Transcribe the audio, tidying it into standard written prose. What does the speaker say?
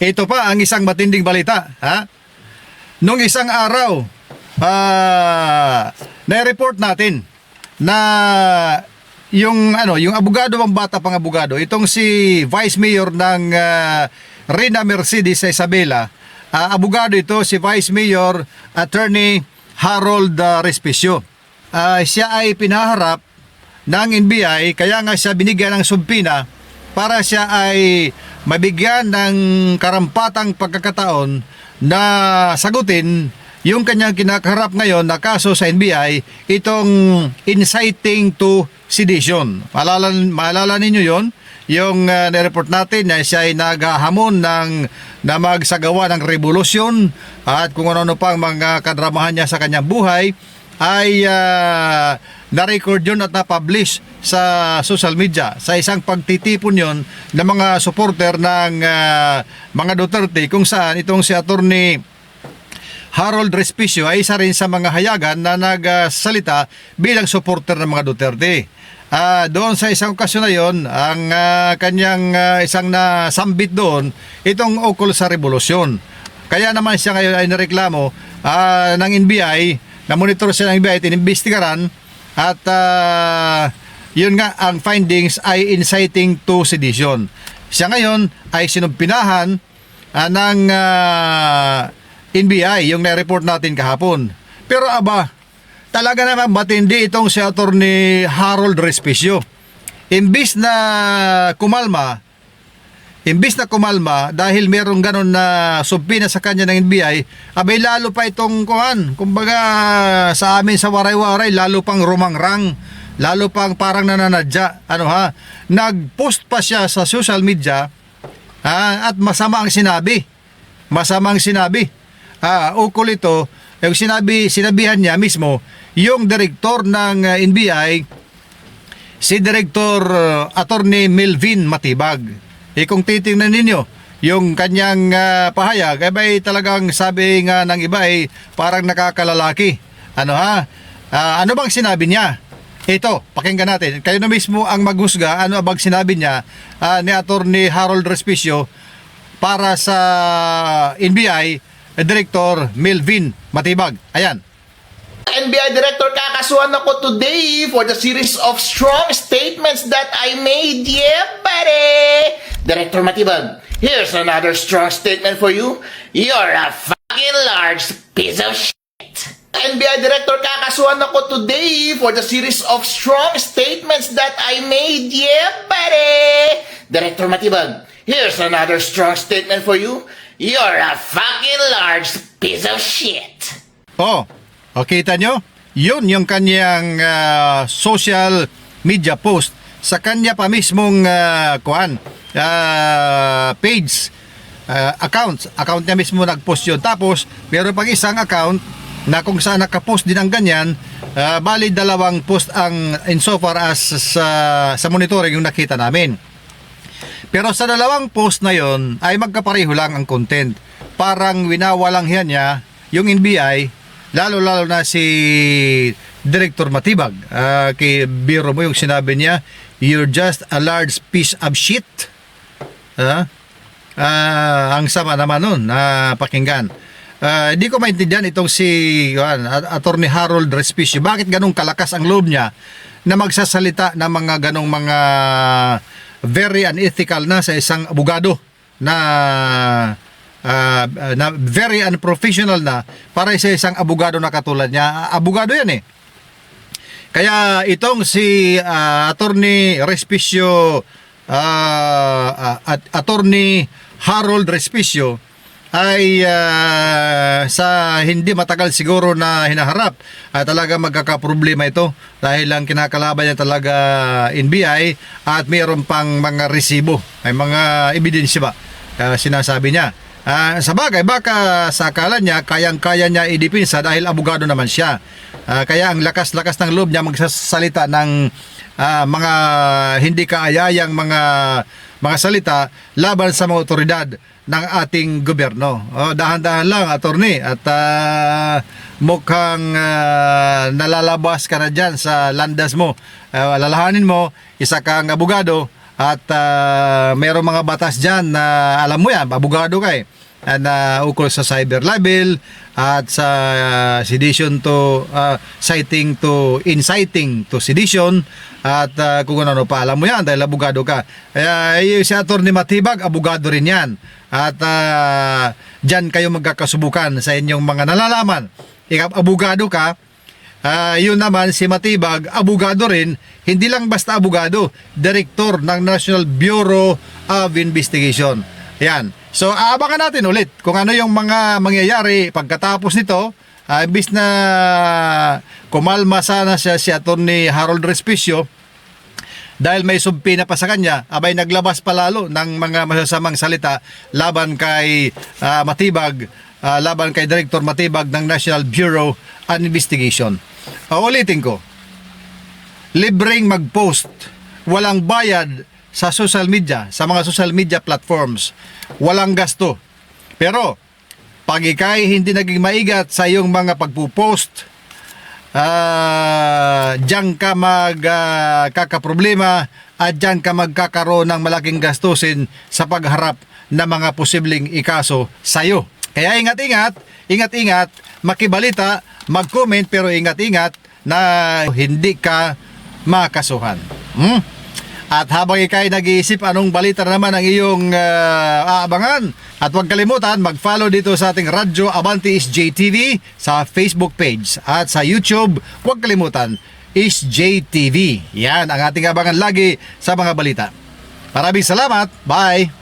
ito pa ang isang matinding balita. Ha? Nung isang araw, na-report natin na yung abogado, ang bata pang abogado, itong si Vice Mayor ng Rina Mercedes Isabela, abogado ito, si Vice Mayor Attorney Harold Respicio. Siya ay pinaharap ng NBI, kaya nga siya binigyan ng subpina para siya ay mabigyan ng karampatang pagkakataon na sagutin yung kanyang kinakaharap ngayon na kaso sa NBI, itong inciting to sedition. Maalala ninyo yon, yung nireport natin na siya ay naghahamon na magsagawa ng revolusyon at kung ano-ano pang mga kadramahan niya sa kanyang buhay ay na-record yun at na-publish sa social media sa isang pagtitipon yon ng mga supporter ng mga Duterte, kung saan itong si Attorney Harold Respicio ay isa rin sa mga hayagan na nagsalita bilang supporter ng mga Duterte. Doon sa isang okasyon na yon, ang kanyang isang nasambit doon, itong ukol sa revolusyon. Kaya naman siya ngayon ay nareklamo ng NBI, na monitor siya ng NBI, tinimbestigaran, at yun nga, ang findings ay inciting to sedition. Siya ngayon ay sinumpinahan ng NBI, yung na-report natin kahapon. Pero talaga naman matindi itong si Attorney Harold Respicio. Imbis na kumalma dahil merong ganon na subpina sa kanya ng NBI, lalo pa itong kumbaga sa amin sa waray-waray, lalo pang rumangrang, lalo pang parang nananadya. Nag-post pa siya sa social media at masama ang sinabi. Ukol ito, yung sinabihan niya mismo yung direktor ng NBI, si Director Attorney Melvin Matibag. Kung titingnan ninyo yung kanyang pahayag, talagang sabi nga ng iba ay parang nakakalalaki. Ano bang sinabi niya? Ito, pakinggan natin. Kayo na mismo ang maghusga ano bang sinabi niya ni Attorney Harold Respicio para sa NBI Director Melvin Matibag. Ayan. NBI Director, kakasuhan ako today for the series of strong statements that I made. Yeah, buddy! Director Matibag, here's another strong statement for you. You're a fucking large piece of shit. NBI Director, kakasuhan ako today for the series of strong statements that I made. Yeah, buddy! Director Matibag, here's another strong statement for you. You're a fucking large piece of shit. Kita nyo? Yun yung kanyang social media post sa kanya pa mismong page, account niya mismo nagpost yun. Tapos meron pang isang account na kung saan nakapost din ang ganyan, bali dalawang post ang insofar as sa monitoring yung nakita namin. Pero sa dalawang post na yon ay magkapareho lang ang content. Parang winawalanghiyan niya yung NBI, lalo-lalo na si Director Matibag. Kay biro mo yung sinabi niya, you're just a large piece of shit. Ang sama naman nun na pakinggan. Hindi ko maintindihan itong si Attorney Harold Respicio. Bakit ganong kalakas ang loob niya na magsasalita ng mga ganong mga very unethical na sa isang abogado na very unprofessional na para sa isang abogado na katulad niya. Abogado yan Kaya itong si Attorney Respicio, Attorney Harold Respicio ay sa hindi matagal siguro na hinaharap talaga magkakaproblema ito dahil lang kinakalaban niya talaga NBI at mayroon pang mga resibo, may mga ebidensya ba sinasabi niya. Sa bagay, baka sa akala niya kayang-kaya niya idipinsa dahil abogado naman siya. Kaya ang lakas-lakas ng loob niya magsasalita ng mga hindi kaayayang mga salita laban sa mga otoridad ng ating gobyerno. Dahan-dahan lang, attorney, at mukhang nalalabas ka na dyan sa landas mo. Lalahanin mo, isa kang abogado At mayroong mga batas dyan na alam mo yan, abogado ka eh, na ukol sa cyber libel at sa sedition to inciting to sedition at kung ano pa, alam mo yan dahil abogado ka. Kaya si Atty. Matibag, abogado rin yan. At dyan kayo magkakasubukan sa inyong mga nalalaman. Ikaw abogado ka, yun naman si Matibag, abogado rin, hindi lang basta abogado, direktor ng National Bureau of Investigation. Yan. So, aabangan natin ulit kung ano yung mga mangyayari pagkatapos nito. Imbis na kumalma sana siya si Atty. Harold Respicio dahil may subpina pa sa kanya, abay naglabas pa lalo ng mga masasamang salita laban kay Matibag, laban kay Director Matibag ng National Bureau of Investigation. Ulitin ko, libreng mag-post, walang bayad sa social media, sa mga social media platforms, walang gasto. Pero pag ikay hindi naging maigat sa iyong mga pagpo-post, diyan ka magkakaproblema at diyan ka magkakaroon ng malaking gastusin sa pagharap na mga posibleng ikaso sa iyo. Kaya ingat-ingat, makibalita, mag-comment, pero ingat-ingat na hindi ka makasuhan. At habang ikay nag-iisip anong balita na naman ang iyong aabangan, at huwag kalimutan mag-follow dito sa ating Radyo Abante SJTV sa Facebook page at sa YouTube, huwag kalimutan SJTV. Yan ang ating abangan lagi sa mga balita. Maraming salamat. Bye!